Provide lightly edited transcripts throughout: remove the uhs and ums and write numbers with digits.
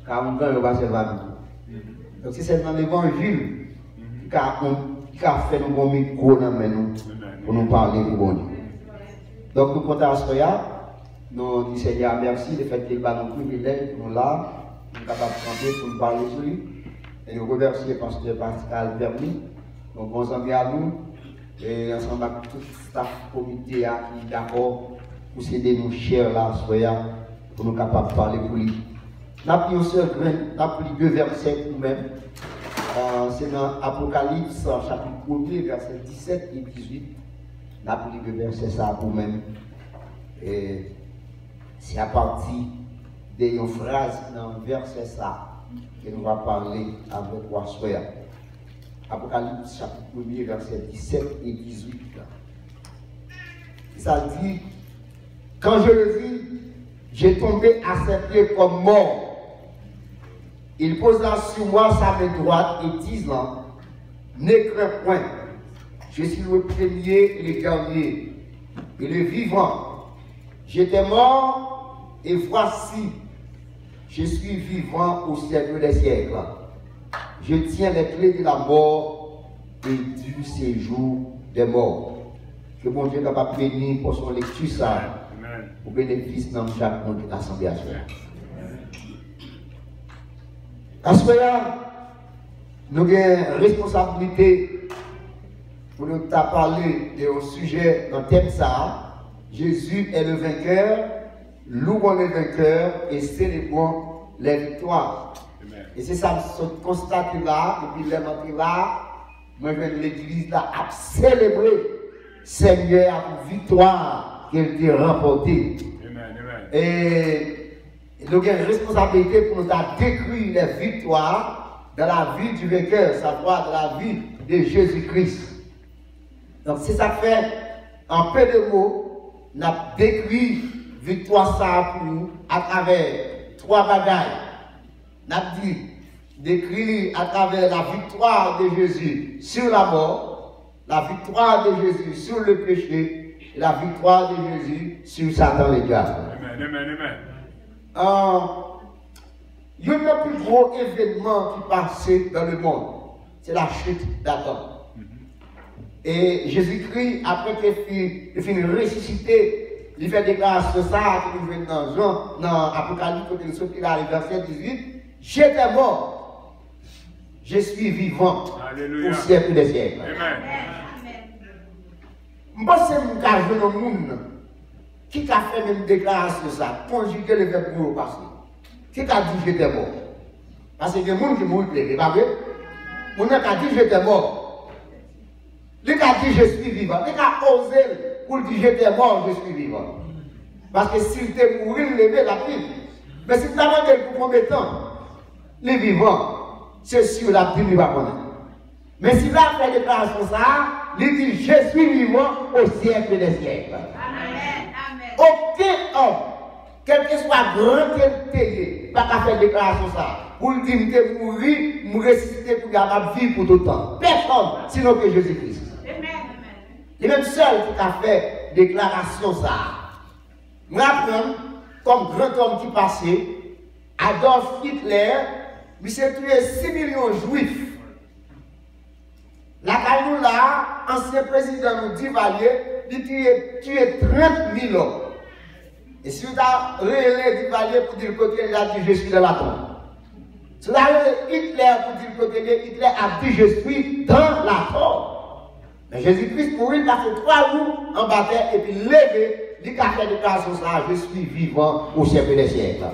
40 ans, il va se faire. Donc c'est seulement l'évangile qui a fait nous bon micro dans nous pour nous parler pour bon Dieu. Donc nous comptons à Soya, nous disons Seigneur merci de fait qu'il va nous privilège pour nous là, nous sommes capables de chanter pour nous parler sur lui. Et nous remercions le pasteur Pascal Verny, nos bons amis à nous, et ensemble avec tout le staff comité qui est d'accord pour s'aider nous chers là, Soya, pour nous capables de parler pour lui. Nous avons pris deux versets pour nous-mêmes. C'est dans Apocalypse, chapitre 1er, versets 17 et 18. Nous avons pris deux versets ça pour nous-mêmes. Et c'est à partir d'une phrase dans le verset ça que nous allons parler avec Wassoya. Apocalypse, chapitre 1er, versets 17 et 18. Ça dit, quand je le vis, j'ai tombé à ses pieds comme mort. Il posa sur moi sa main droite et disant, ne crains point, je suis le premier et le dernier, et le vivant. J'étais mort, et voici, je suis vivant au siècle des siècles. Je tiens les clés de la mort et du séjour des morts. Que mon Dieu va bénir pour son lecture ça, au bénéfice dans chaque monde de l'Assemblée à soi. À ce moment-là, nous avons une responsabilité pour nous parler de un sujet dans le thème ça. Jésus est le vainqueur, louons le vainqueur et célébrons les victoires. Amen. Et c'est ça, ce constat là, depuis les montrer là, moi je viens de l'église là, à célébrer Seigneur pour victoire qu'il a remportée. Et nous avons une responsabilité pour nous décrire les victoires dans la vie du vainqueur, savoir dans la vie de Jésus-Christ. Donc, c'est ça fait, en peu de mots, nous avons décrit victoire ça pour nous à travers trois bagailles. Nous avons dit, décrit à travers la victoire de Jésus sur la mort, la victoire de Jésus sur le péché, et la victoire de Jésus sur Satan le diable. Amen, amen, amen. Il y a le plus gros événement qui passait dans le monde, c'est la chute d'Adam. Et Jésus-Christ, après qu'il finit ressuscité, il fait déclaration ça, qu'il vient dans Jean, dans Apocalypse, quand il est sorti là, le verset 18, j'étais mort, je suis vivant au siècle des siècles. Moi, c'est mon cas, je ne monde. Qui a fait une déclaration ça, conjuguer le verbe pour le passé? Qui a dit j'étais mort? Parce que les gens qui m'ont dit, pas vrai? Mon a dit j'étais mort. Les a dit je suis vivant. Les a osé pour dire j'étais mort, je suis vivant. Parce que s'il était mort, il levait la vie. Mais si tu as demandé pour combien de temps? Les vivants, c'est sûr la Bible ne va pas connaître. Mais s'il a fait déclaration ça, il dit je suis vivant au siècle des siècles. Aucun homme, quel que soit grand qu'elle pas qu'à faire déclaration ça, pour le dire que mourir, me ressusciter pour garder vie pour tout le temps. Personne, sinon que Jésus-Christ. Il est même seul qui a fait déclaration ça. Nous apprenons, comme grand homme qui passait, Adolf Hitler, il s'est tué 6 millions de juifs. La Canoula, ancien président nous dit Valier, il tué 30 000 hommes. Et si vous avez réélé Duvalier pour dire que il a dit je suis dans la tombe. Si vous avez Hitler pour dire que Hitler a dit je suis dans la tombe. Mais Jésus-Christ pour il a fait 3 jours en bataille et puis levé, il a fait déclaration ça, je suis vivant au siècle des siècles.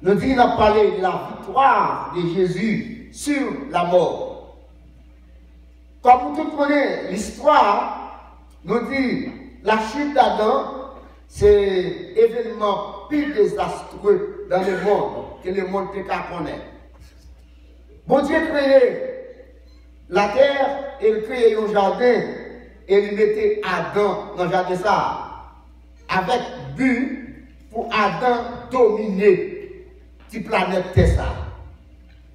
Nous disons, on a parlé de la victoire de Jésus sur la mort. Comme tout connaît l'histoire, nous dit la chute d'Adam, c'est événement plus désastreux dans le monde que le monde peut connaître. Bon Dieu créé la terre, il créait un jardin et il mettait Adam dans le jardin ça, avec but pour Adam dominer la planète Terre.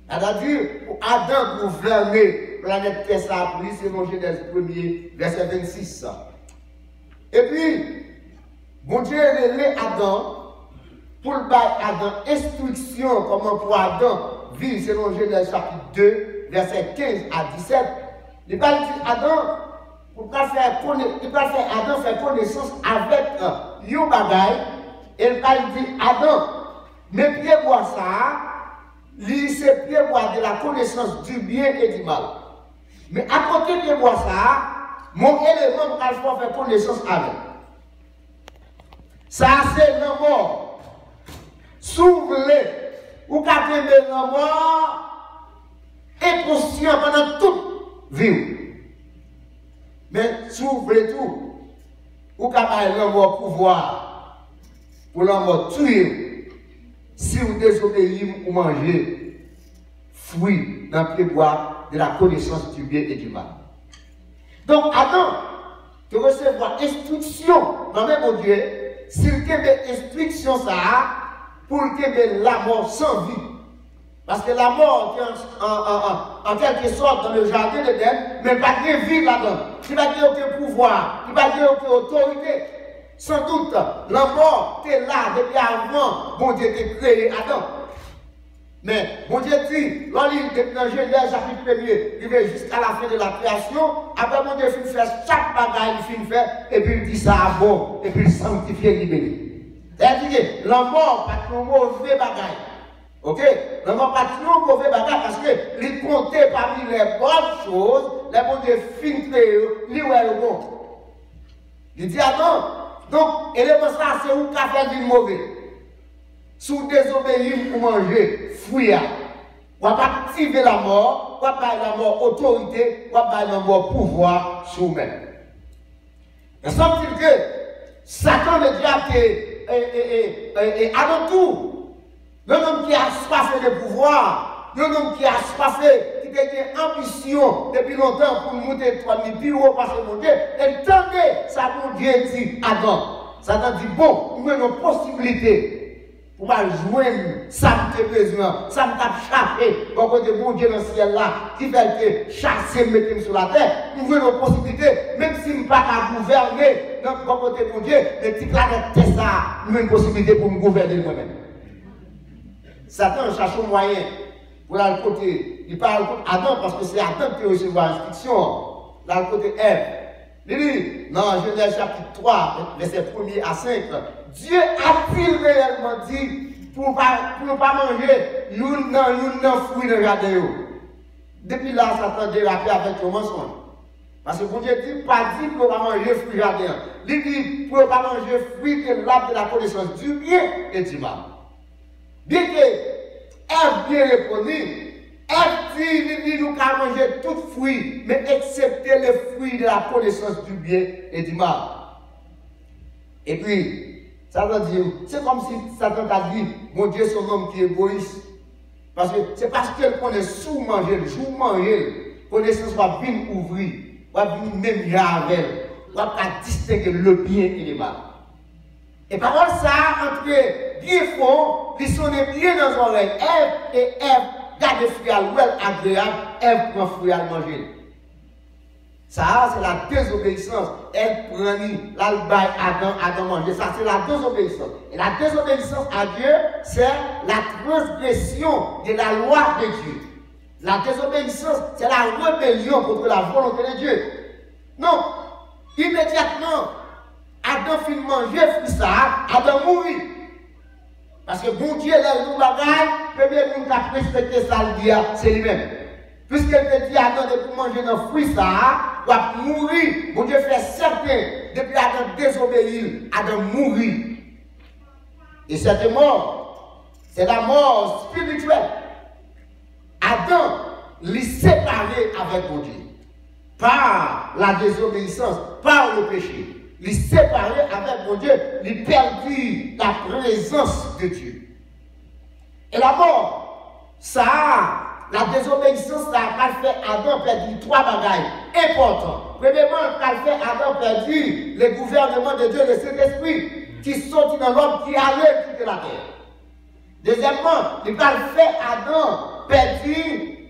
C'est-à-dire pour Adam gouverner la planète Terre, pour lui c'est dans Genèse 1er, verset 26. Et puis, bon Dieu révélé Adam pour le bail Adam, instruction comment pour Adam vivre selon Genèse chapitre 2, verset 15 à 17. Il va dire Adam, pour faire Adam faire connaissance avec un bagay, il va dire Adam, mes pieds bois ça, ses pieds bois de la connaissance du bien et du mal. Mais à côté de bois ça, mon élément va faire connaissance avec. Ça c'est le mort. S'ouvrir ou garder le mort inconscient pendant toute vie. Mais s'ouvrir tout, ou garder le mort pouvoir pour l'homme tuer si vous désobéissez ou mangez fruit dans le bois de la connaissance du bien et du mal. Donc Adam, tu recevoir instruction dans le même Dieu, s'il y a des instructions ça, pour qu'il y ait la mort sans vie. Parce que la mort en quelque sorte dans le jardin d'Éden, mais pas de vie là-dedans. Il n'y a pas aucun pouvoir, il n'y a pas aucune autorité. Sans doute, la mort est là depuis avant, bon Dieu t'a créé Adam. Mais bon Dieu dit, dans Genèse chapitre 1er, il va jusqu'à la fin de la création, après bon Dieu finit faire chaque bagaille, il finit faire, et puis il dit ça à bon, et puis il sanctifie et libère. C'est-à-dire, la mort pas de mauvais bagaille. Ok? La mort pas de mauvais bagaille parce que il comptait parmi les bonnes choses, les bon Dieu finit créer, lui ouais le bon. Il dit ah non, donc, élément ça, c'est où qu'a fait du mauvais. Sous désobéir pour manger, fruit. On va pas activer la mort, on va pas la mort autorité, on va pas la mort pouvoir sur nous-mêmes. Mais semble-t-il que Satan le diable est à tout. Le homme qui a soif de pouvoir, le homme qui a soif, qui a une ambition depuis longtemps pour monter 3000 plus haut parce que mon Dieu, et tendez, ça mon Dieu dit avant. Satan dit bon, nous avons une possibilité. Pour joindre, ça me besoin, ça me tape chafé, pour que bon Dieu dans le ciel là, qui fait que chasser, mettre sur la terre, nous avons une possibilité, même si nous ne pas à gouverner, donc pour côté bon Dieu, les petits planètes, ça, nous avons une possibilité pour me gouverner moi-même. Satan cherche un moyen pour aller côté, il parle contre Adam parce que c'est Adam qui recevra l'instruction, là le côté Ève. Il dit, dans Genèse chapitre 3, verset 1er à 5, Dieu a-t-il réellement dit pour ne pas manger une fruit de jardin? Depuis là, Satan dérapé avec le mensonge. Parce que bon Dieu dit, pas dit pour ne pas manger fruit de jardin. Il dit pour ne pas manger fruit de l'arbre de la connaissance du bien et du mal. Bien que Ève bien répondu, Ève dit, nous qu'à manger tout fruit, mais excepté les fruits de la connaissance du bien et du mal. Et puis, Satan dit, c'est comme si Satan t'a dit, mon Dieu, c'est un homme qui est égoïste. Parce que c'est parce qu'elle connaît sous-manger, le jour-manger, connaissance va bien ouvrir, va bien même avec, va distinguer le bien et le mal. Et par contre, ça, entre bien fond, ils sont bien dans l'oreille. Ève et Ève, gardez fruit à l'ouel agréable, Ève prend fruit à manger. Ça, c'est la désobéissance. Elle prend l'albaï Adam manger. Ça, c'est la désobéissance. Et la désobéissance à Dieu, c'est la transgression de la loi de Dieu. La désobéissance, c'est la rébellion contre la volonté de Dieu. Non, immédiatement, Adam finit manger fruit ça, Adam mourit. Parce que bon Dieu, là, nous bagaille, premier nous qui respecter ça, c'est lui-même. Puisqu'elle te dit Adam de manger nos fruits ça, va mourir. Bon Dieu fait certain, depuis Adam désobéir, Adam mourit. Et cette mort, c'est la mort spirituelle. Adam l'est séparé avec mon Dieu. Par la désobéissance, par le péché. Il séparé avec mon Dieu, il perdu la présence de Dieu. Et la mort, ça, la désobéissance, ça a fait Adam perdu trois bagailles importants. Premièrement, ça a fait Adam perdu le gouvernement de Dieu, le Saint-Esprit, qui sortit dans l'homme qui allait quitter la terre. Deuxièmement, il a fait Adam perdu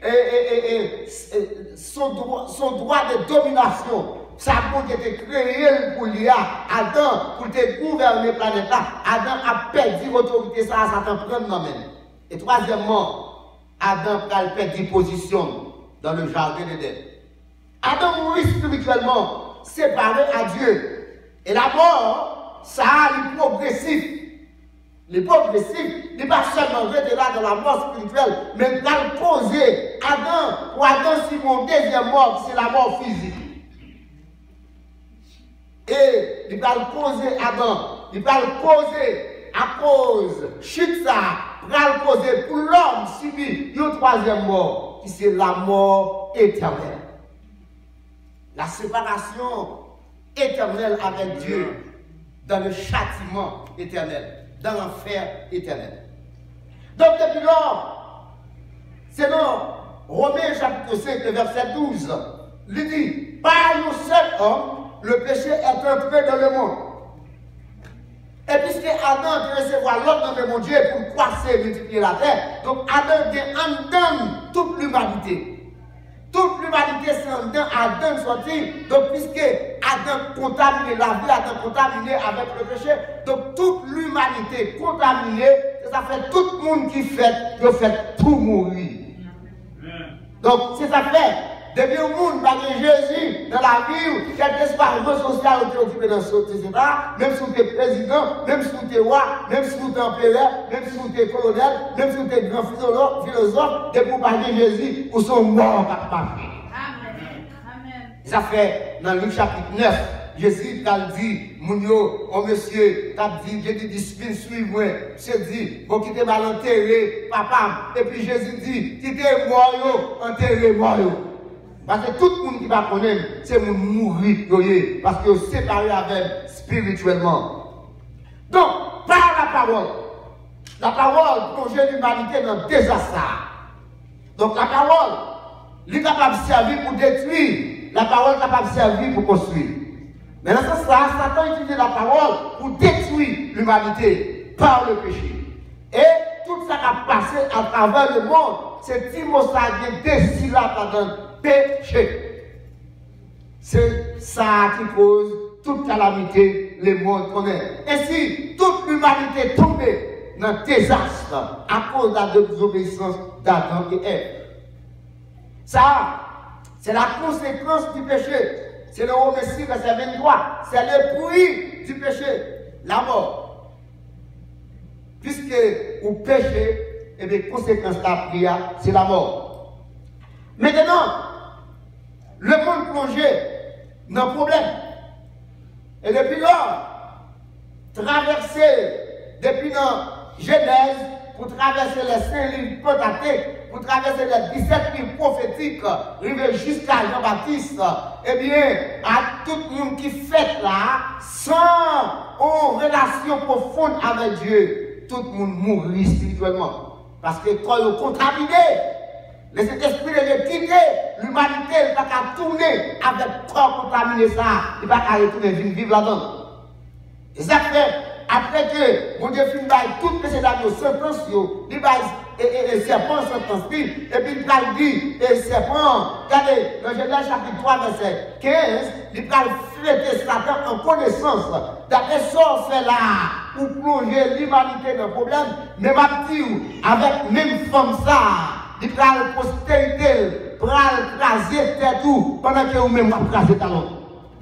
son droit de domination. ça pour te créer pour lui, Adam, pour te gouverner la planète là, Adam a perdu l'autorité, ça Satan prend dans même. Et troisièmement, Adam a perdu position dans le jardin d'Éden. Adam mourit spirituellement, séparé à Dieu. Et la mort, ça a le progressif. Le progressif, il n'est pas seulement rester là dans la mort spirituelle, mais il va causer Adam, pour Adam, si mon deuxième mort, c'est la mort physique. Et il va causer Adam, il va causer à cause chute ça, il va causer pour l'homme subit une troisième mort, qui c'est la mort éternelle. La séparation éternelle avec Dieu dans le châtiment éternel, dans l'enfer éternel. Donc depuis lors, c'est dans Romains chapitre 5, verset 12, il dit, par un seul homme, le péché est entré dans le monde. Et puisque Adam peut recevoir l'ordre de mon Dieu pour croître et multiplier la terre, donc Adam donne toute l'humanité. Toute l'humanité c'est en dedans, Adam sorti. Donc, puisque Adam contaminé la vie, Adam contaminé avec le péché, donc toute l'humanité contaminée, ça fait tout le monde qui fait tout mourir. Donc, c'est ça fait. Depuis le monde, par Jésus, dans la vie, quel que soit le réseau social où tu es occupé dans ce société, même si tu es président, même si tu es roi, même si tu es empereur, même si tu es colonel, même si tu es grand philosophe, depuis parler Jésus, ou sont morts par papier. Amen. Ça fait dans Luc chapitre 9, Jésus t'a dit, Mounio, oh monsieur, t'a dit, j'ai dit, discipline, suis-moi. Monsieur dit, bon, qui t'es mal enterré, papa. Et puis Jésus dit, qui t'es mort, enterré, mort. Parce que tout le monde qui va connaître, c'est mourir, parce que c'est séparé avec spirituellement. Donc, par la parole plonge l'humanité dans le désastre. Donc, la parole, elle est capable de servir pour détruire, la parole est capable de servir pour construire. Mais dans ce sens, Satan utilise la parole pour détruire l'humanité par le péché. Et tout ça qui a passé à travers le monde, c'est Timothée qui est décidé là-dedans. Péché. C'est ça qui cause toute calamité, le monde connaît. Et si toute l'humanité tombait dans le désastre à cause de la désobéissance d'Adam et Ève, ça, c'est la conséquence du péché. C'est le Romains 6, verset 23. C'est le bruit du péché, la mort. Puisque au péché, et les conséquences de la prière, c'est la mort. Maintenant, le monde plongé dans le problème. Et depuis là, traverser, depuis la Genèse, pour traverser les 5 livres Pentateuque, pour traverser les 17 livres prophétiques, arriver jusqu'à Jean-Baptiste, eh bien, à tout le monde qui fait là, sans relation profonde avec Dieu, tout le monde mourit spirituellement. Parce que quand ils sont contaminés, les esprits de quitter l'humanité, il va pas tourner avec trop contaminé ça, il va pas retourner vivre là-dedans. Et ça fait, après que mon Dieu finit par toutes les sentences, il va et serpent sentence, et puis il va dire, et serpent, regardez, dans Genèse chapitre 3, verset 15, il va fléter Satan en connaissance. D'après ça, on fait là, pour plonger l'humanité dans le problème, mais ma petite, avec même forme ça, il va la postérité, pour craser tout, pendant que vous-même vous craser talon.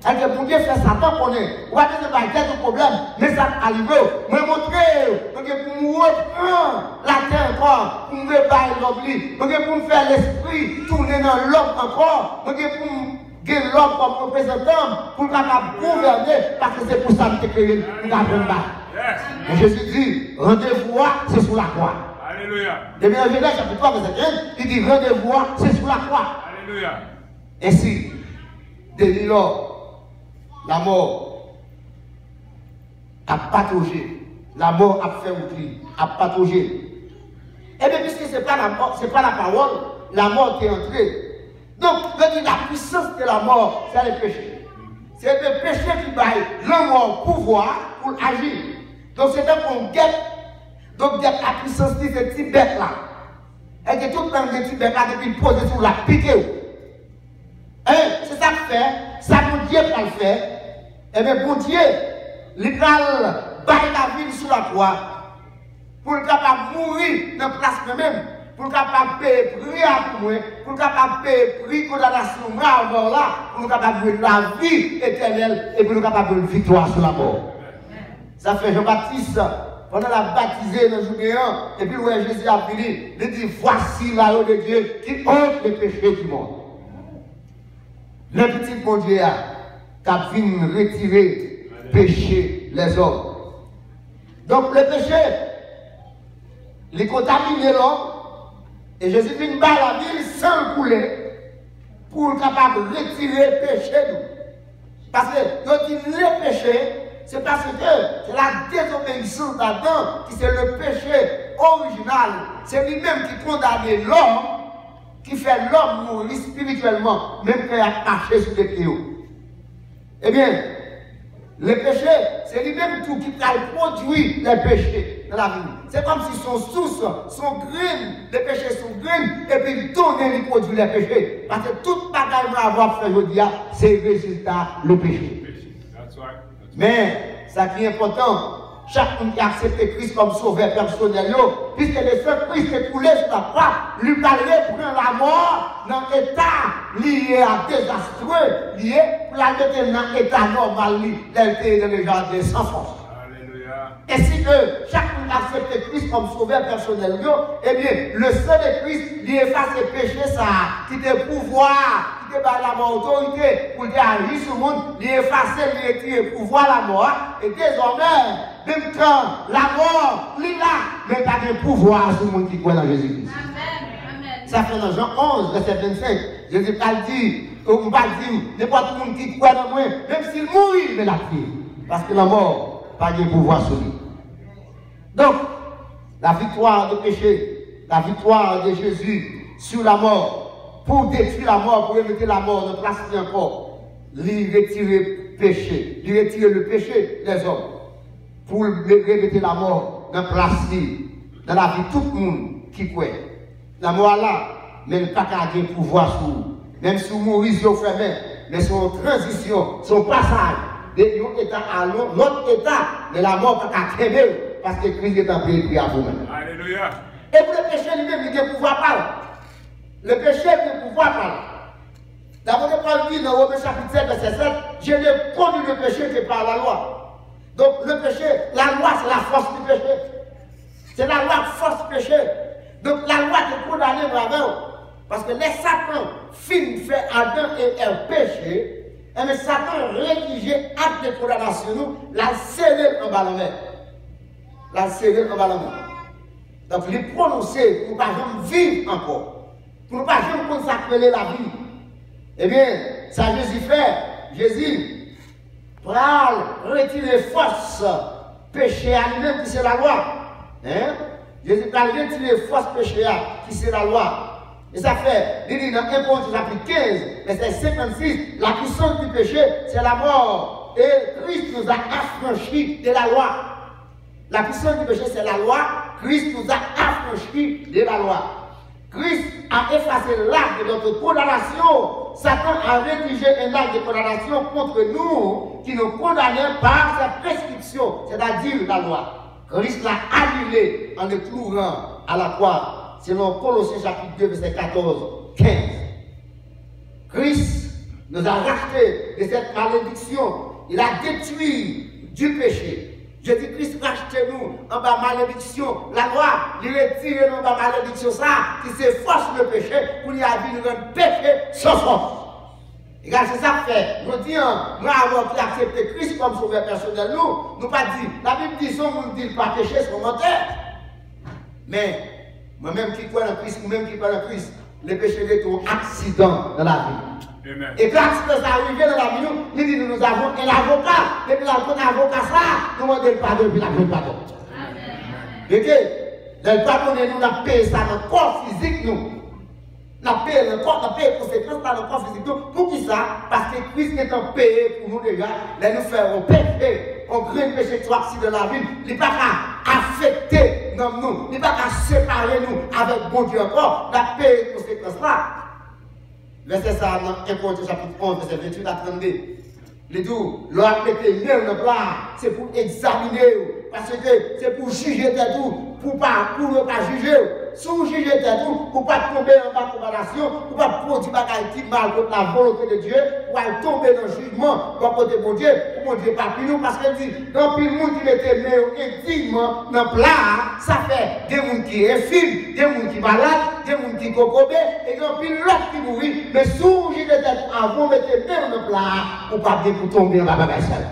Et que mon Dieu fait Satan qu'on est, ou à dire que c'est un problème, mais ça arrive, me montrer, pour me reprendre la terre encore, pour me réparer l'oubli, pour me faire l'esprit tourner dans l'homme encore, pour me l'homme comme représentant, pour me gouverner, parce que c'est pour ça que je créé, pour m'apprendre pas. Et Jésus dit, rendez-vous, c'est sous la croix. Alléluia. Et bien, Genèse chapitre 3, verset 15, il dit rendez-vous, c'est sous la croix. Alléluia. Ainsi, depuis lors, la mort a pataugé. La mort a fait oubli, a pataugé. Et bien, puisque ce n'est pas la mort, ce n'est pas la parole, la mort qui est entrée. Donc, la puissance de la mort, c'est le péché. C'est le péché qui baille l'homme pouvoir pour agir. Donc, c'est un qu'on guette. Donc, la puissance de ce petit bête là. Et que tout le temps, ce petit bête là, depuis posé sur la piqué. C'est ça que fait. ça bon Dieu va le faire. Eh bien, bon Dieu, il va bailler la ville sur la croix pour le capable de mourir dans la place même, pour le capable de payer prix à moi, pour le capable de payer prix condamnation mort là, pour le capable de la vie éternelle et pour le capable de victoire sur la mort. Ça fait Jean-Baptiste, pendant la baptisée dans Juméen, et puis ouais, Jésus a fini, il dit voici l'agneau de Dieu qui ôte les péchés du monde. Le petit bon Dieu qui a venu retirer péché les hommes. Donc le péché, il contamine l'homme, et Jésus vient battre la ville sans le couler pour être capable de retirer le péché de nous. Parce que quand il dit le péché, c'est parce que c'est la désobéissance d'Adam qui c'est le péché original. C'est lui-même qui condamne l'homme, qui fait l'homme mourir spirituellement, même quand il a marché sur les pieds. Eh bien, le péché, c'est lui-même tout qui produit les péchés dans la vie. C'est comme si son source, son grain, les péchés sont graines, et puis il tourne et il produit les péchés. Parce que tout bagaille va avoir fait aujourd'hui, c'est le résultat, le péché. Mais, ça qui est important, chaque monde qui accepte Christ comme sauveur personnel, puisque le sang Christ est coulé sur la croix, lui parler pour la mort dans l'état lié à désastreux, lié pour la mettre dans l'état normal, tel dans le jardin sans force. Et si que chaque monde accepte Christ comme sauveur personnel, eh bien, le sang de Christ lui efface les péchés, ça, qui te pouvoir, qui te bat la mort autorité pour agir sur le monde, lui effacer, lui retirer pouvoir la mort, et désormais, même quand la mort, lui là, mais pas de pouvoir sur le monde qui croit dans Jésus-Christ. Ça fait dans Jean 11, verset 25, Jésus pas dit, on va dire, n'importe qui monde qui croit dans moi, même s'il mourit, il va la tuer. Parce que la mort, pas de pouvoir sur lui. Donc, la victoire du péché, la victoire de Jésus sur la mort, pour détruire la mort, pour remettre la mort, ne place encore, lui retirer le péché, lui retirer le péché des hommes, pour remettre la mort dans place, dans la vie de tout le monde qui croit. La mort là, même pas qu'à avoir pouvoir sur vous, même si vous mourrez, vous fermez, mais son transition, son passage, de un état à l'autre état, mais la mort pas qu'à créer. Parce que Christ est en paix à vous-même. Alléluia. Et pour le péché lui-même, il ne pouvoir pas. Le péché ne pouvoir pas. D'abord, Paul dit dans Romains chapitre 7, verset 7, je n'ai connu le péché que par la loi. Donc le péché, la loi, c'est la force du péché. C'est la loi force du péché. Donc la loi te condamne vraiment. Parce que les Satan fin fait Adam et un péché, et mais Satan rédigé acte de condamnation, nous, la scellé en bas la mer. La serrer en bas la main. Donc, les prononcer pour ne pas vivre encore. Pour ne pas consacrer la vie. Eh bien, ça Jésus fait. Jésus, pour retirer force péché à lui-même qui c'est la loi. Hein? Jésus va retirer force péché qui c'est la loi. Et ça fait, il dit dans 1 Corinthiens chapitre 15, verset 56, la puissance du péché, c'est la mort. Et Christ nous a affranchis de la loi. La puissance du péché, c'est la loi. Christ nous a affranchis de la loi. Christ a effacé l'acte de notre condamnation. Satan a rédigé un acte de condamnation contre nous qui nous condamnait par sa prescription, c'est-à-dire la loi. Christ l'a annulé en le clouant à la croix, selon Colossiens chapitre 2, verset 14-15. Christ nous a rachetés de cette malédiction. Il a détruit du péché. Jésus-Christ rachète nous en bas malédiction. La loi, il retire nous en bas malédiction, ça, qui s'efforce le péché pour y avoir un péché sans force. Et c'est ça que fait. Nous disons, nous avons accepté Christ comme sauveur personnel, nous pas dit, la Bible dit, son monde dit pas péché, c'est commentaire. Mais, moi-même qui crois en Christ, moi-même qui crois en Christ, le péché est un accident dans la vie. Amen. Et quand l'accident est arrivé dans la vie, nous disons, nous avons un avocat. Et puis, l'avocat, ça, nous demandons le pardon, puis nous pardon. Et que, le pardon, nous avons payé ça dans le corps physique, nous. Nous avons payé le corps, nous avons payé les conséquences dans le corps physique, nous. Pour qui ça? Parce que Christ est en payé pour nous déjà, là, nous faisons péché, on crée un péché qui soit dans la vie. Il n'est pas qu'à affecter nous, il n'est pas qu'à séparer nous avec bon Dieu encore, nous avons payé les conséquences là. verset ça dans 1 Corinthiens chapitre 11, verset 28 à 32. Les dit, l'autre mettez mieux dans le plat, c'est pour examiner, parce que c'est pour juger tout, pour ne pas juger. Si vous jugez tout, pour ne pas tomber en bas de condamnation, pour ne pas produire des choses mal contre la volonté de Dieu, pour aller tomber dans le jugement, pour côté de Dieu, pour Dieu pas plus nous, parce qu'elle dit, dans le monde qui mettait indignement dans le plat, ça fait des gens qui sont infirmes, des gens qui sont malades, des gens qui sont cocobés, et dans le l'autre qui mourit, mais si vous jugez tête avant, mettez même dans le plat, pour pas pour tomber en bas de seul.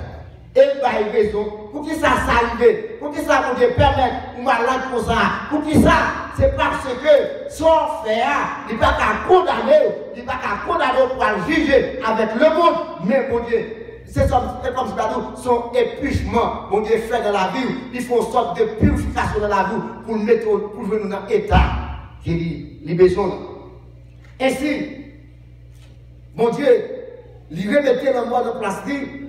Et il va y raison, pour qui ça s'arrive, pour qui ça vous permettre ou malade pour ça, pour qui ça, c'est parce que son fait, il n'est pas qu'à condamner, il n'est pas qu'à condamner pour le juger avec le monde, mais mon Dieu, c'est comme ça, son épuisement, mon Dieu, fait dans la vie, il faut une sorte de purification dans la vie pour mettre pour venir dans l'état qui dit, les besoins. Ainsi, mon Dieu, il remettait le monde en place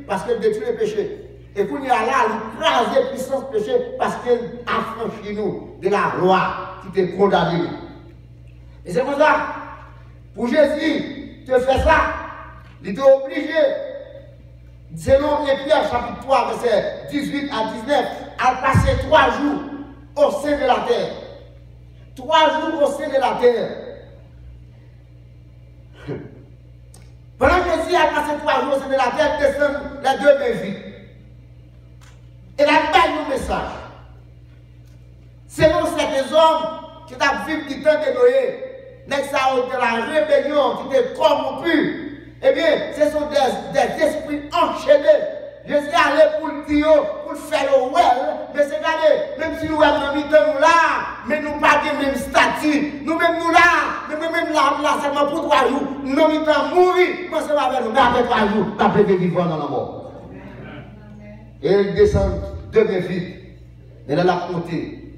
parce qu'elle détruit le péché. Et pour nous là, il crase la puissance péché parce qu'elle affranchit nous de la loi qui était condamnée. Et c'est pour ça, pour Jésus, te faire ça, il était obligé, selon Pierre chapitre 3, verset 18 à 19, à passer 3 jours au sein de la terre. 3 jours au sein de la terre. Pendant que Jésus a passé 3 jours au sein de la terre, descend les 2 Lévites. Et là, il y a un message. Selon ces hommes qui ont vécu du temps de Noé, de la rébellion, qui étaient corrompus, eh bien, ce sont des esprits enchaînés. Je suis allé pour le dire, pour le faire le well, mais c'est regardez, même si nous avons mis nous là, mais nous pas de même statut, nous-mêmes nous là, nous-mêmes là, seulement pour 3 jours, nous nous avons mourir, mais c'est pas nous, après 3 jours, nous avons été vivants dans la mort. Et ils descendent de mes vies, et là, la montée,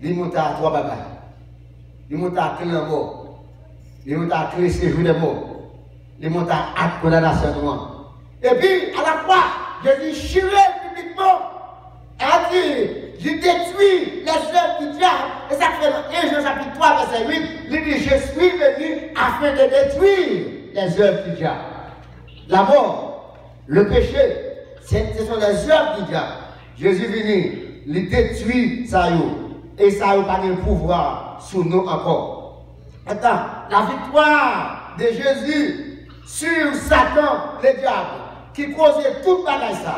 ils montent à 3 bagages, ils montent à clé la mort, ils montent à clé séjour des morts, ils montent à acte condamnation de mort. Et puis, à la fois, Jésus chiré publiquement, a dit, je détruis les œuvres du diable. Et ça fait dans 1 Jean chapitre 3, verset 8, il dit, je suis venu afin de détruire les œuvres du diable. La mort, le péché, ce sont les œuvres du diable. Jésus est venu, il détruit ça, et ça n'a pas de pouvoir sur nous encore. Maintenant, la victoire de Jésus sur Satan, le diable, qui causait toute bagage ça.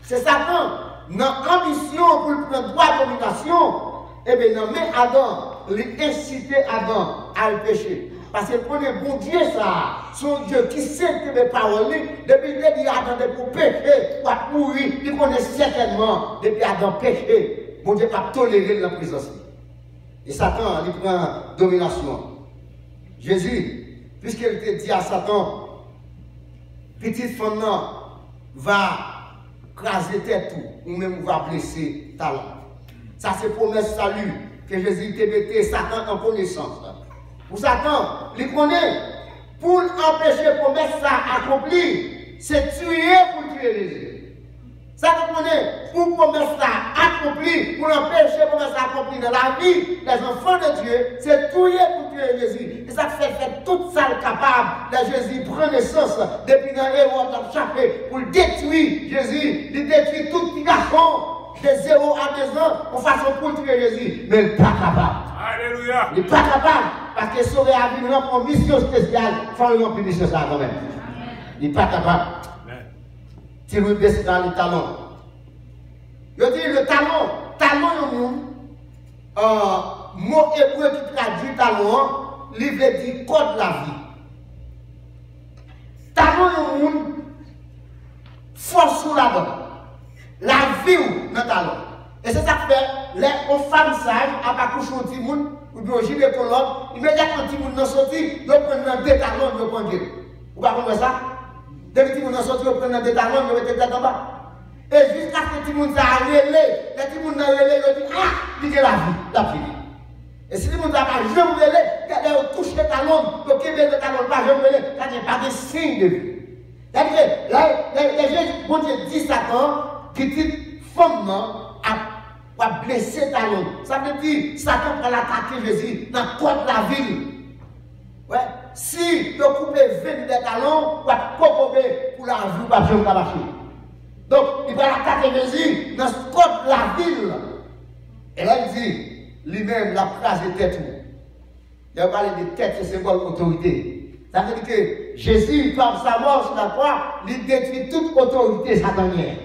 C'est Satan, dans l'ambition pour le droit de domination, et bien, dans Adam, il incitait Adam à le pécher. Parce que pour le bon Dieu, ça, son Dieu qui sait que mes paroles, depuis qu'il dit Adam pour pécher, pour mourir, il connaît certainement, depuis Adam péché, mon Dieu va tolérer la présence. Et Satan, il prend domination. Jésus, puisqu'il te dit à Satan, petite femme va craser tête ou même va blesser ta langue. Ça c'est promesse salut que Jésus te mettait Satan en connaissance. Pour Satan, il connaît, pour empêcher promesse ça accomplir, c'est tuer pour tuer Jésus. Ça vous connaît, pour promesse ça accomplir, pour empêcher promesse ça accomplir dans la vie des enfants de Dieu, c'est tuer pour tuer Jésus. Et ça fait toute ça capable de Jésus prend naissance depuis dans Hérode dans chapitre pour détruire Jésus, il détruit tout petit garçon de 0 à 2 ans en façon pour tuer Jésus, mais il n'est pas capable. Alléluia. Il n'est pas capable parce que sauver à vivre en mission spéciale, il faut le remplir de ça quand même. Il n'est pas capable. Si vous baissez dans les talons. Je dis le talon, mot hébreu qui traduit talon, il veut dire code de la vie. Talon, force sur la dent. La vie dans le talon. Et c'est ça que fait, les femmes sages, à pas coucher au petit monde, ou bien au gynécologue, immédiatement, petit monde n'a sorti, ils prennent des talons, ils prennent Dieu. Vous ne comprenez ça? Depuis que nous sommes sortis, nous prenons des talons, nous mettons tête en bas. Et jusqu'à ce que tout le monde a relé, les petits monde a relé, ils disent, ah, il y a la vie. Et si tout le monde n'a pas jamais relé, ils touchent les talons, ils ont les talons, pas jamais relé, ça n'est pas de signe de vie. C'est-à-dire que là, les gens, bon Dieu dit Satan, petite femme, a blessé talon. Ça veut dire, Satan va l'attaquer Jésus dans toute la ville. Ouais. si vous coupez 20 des talons, vous allez couper pour la vie, pas de marcher. Donc, il va attaquer Jésus dans ce code de la ville. Et là, il dit, lui-même, la phrase de tête. Il a parlé de tête, c'est symbole d'autorité. Ça veut dire que Jésus, par sa mort sur la croix, il détruit toute autorité satanienne.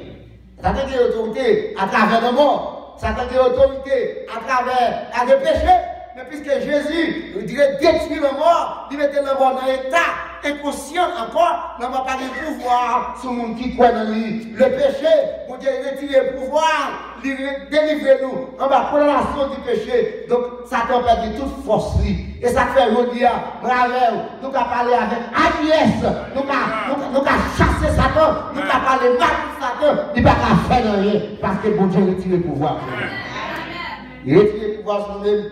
Ça veut dire autorité à travers la mort. Ça veut dire autorité à travers le péché. Mais puisque Jésus, il dirait détruire la mort, il mettait la mort dans l'état inconscient encore, n'a pas de pouvoir sur le monde qui croit dans lui. Le péché, mon Dieu, retirer le pouvoir, délivrer-nous en bas pour la nation du péché. Donc, Satan perd toute force. Et ça fait aujourd'hui, nous avons parlé avec Agnès, nous avons chassé Satan, nous avons parlé mal de Satan, il n'y a pas qu'à faire rien, parce que mon Dieu retire le pouvoir. Il retire le pouvoir sur nous-mêmes.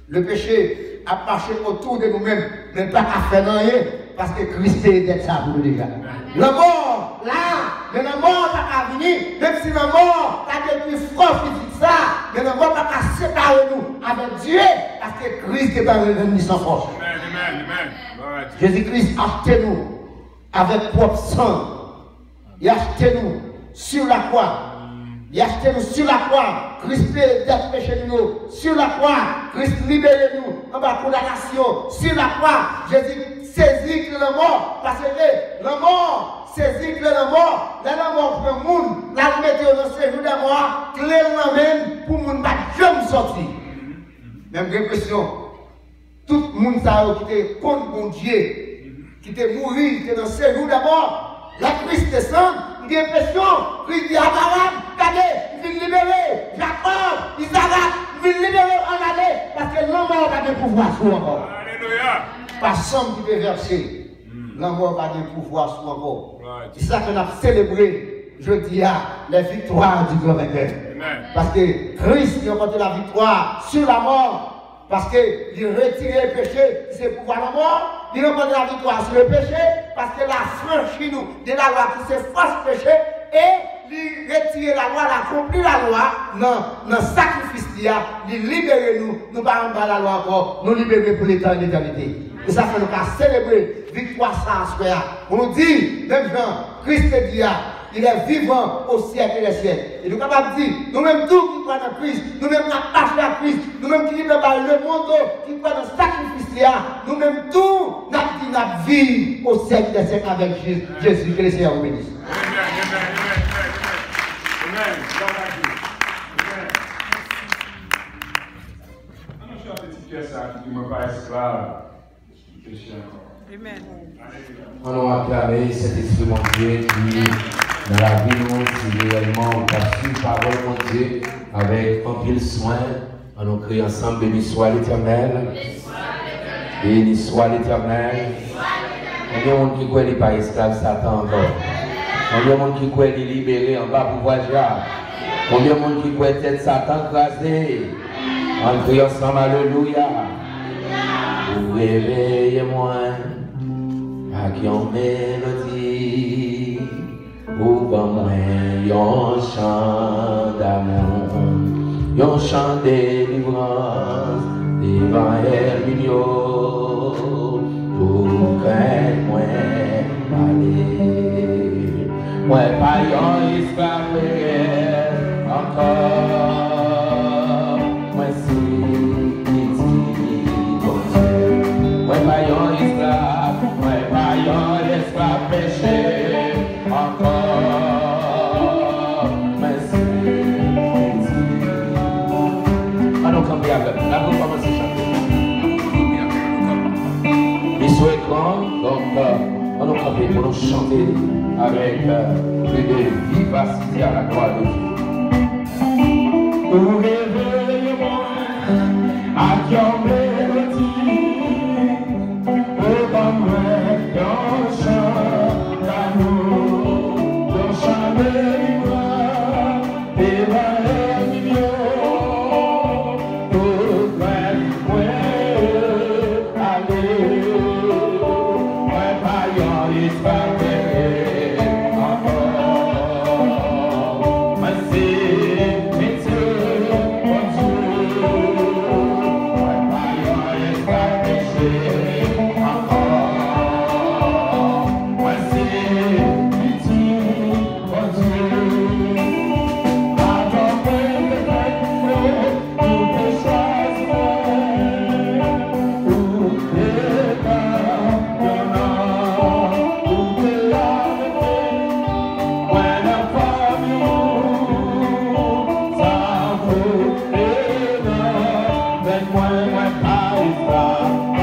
Le péché a marché autour de nous-mêmes, mais pas qu'à faire rien, parce que Christ est d'être ça pour nous déjà. La mort, là, mais la mort n'a pas venir, même si la mort a depuis fort physique ça, mais la mort n'a pas séparer nous avec Dieu, parce que Christ est dans l'ennemi sans force. Jésus-Christ a acheté nous avec propre sang. Il a acheté nous sur la croix. Il a acheté nous sur la croix. Christ paie d'être péché nous. Sur la croix, Christ libère nous en bas pour la nation. Sur la croix, Jésus saisit la mort. Parce que la mort saisit la mort. La mort pour le monde. La mettre dans ce jour de mort. Clé l'amène pour le monde pas jamais sortir. Même répression. Tout le monde qui était contre mon Dieu, qui était mort, qui était dans ce jour de mort. La Christ descend. Dépression, il dit Abraham, regardez, il vient libérer, Jacob, Isaac, il vient libérer en aller, parce que l'homme a des pouvoirs sur encore. Alléluia. Pas somme qui peut verser, l'homme a des pouvoirs sur encore. C'est ça qu'on a célébré, je dis, les victoires du grand vainqueur. Parce que Christ a porté la victoire sur la mort. Parce qu'il retirait le péché, c'est pouvoir la mort. Il remporte la victoire sur le péché, parce qu'il a franchi nous de la loi qui se force péché, et il retire la loi, il accomplit la loi dans le sacrifice qu'il y a, il libère nous, nous ne parlons pas la loi encore, nous libérer pour l'éternité. Et ça fait nous célébrer victoire ça à on nous dit, même Jean, Christ dit, il est vivant au siècle des siècles. Et nous sommes capables de dire, nous-mêmes tous qui croient dans Christ, nous-mêmes qui attachons à Christ, nous-mêmes qui vivons dans le monde, qui croient dans le sacrifice, nous-mêmes tous, nous vivons au siècle des siècles avec Jésus. Que le Seigneur vous bénisse. Amen. Je suis un petit pièce qui ne me pas esclave. Amen. On a acclamé cet esprit mon Dieu qui, dans la vie, nous, si réellement on a su parole mon Dieu avec un pile soin, on nous crie ensemble, béni soit l'Éternel. Béni soit l'Éternel. Combien de monde qui croit qu'il n'est pas esclave Satan encore? Combien de monde qui croit qu'il est libéré en bas pour voyager? Combien de monde qui croit tête Satan crasé? On crie ensemble, alléluia. Vous réveillez-moi. Avec une mélodie, ou ben moi, un chant d'amour, un chant de délivrance, devant Herminio, pour craindre moi aller. Moi, pas un esclave encore, moi si petit bon Dieu, moi pas un esclave. Laisse pas pécher encore, merci. Allons camper avec nous. La groupe commence à chanter. Il soit grand, donc allons camper pour nous chanter avec plus de vivacité à la gloire de Dieu. Vous réveillez-moi à ton mélodie. Don't chant d'amour, don't chant de gloire, devant les millions, tout près aller, moi paillant espérer encore, merci, mon Dieu, moi paillant espérer encore. Alpha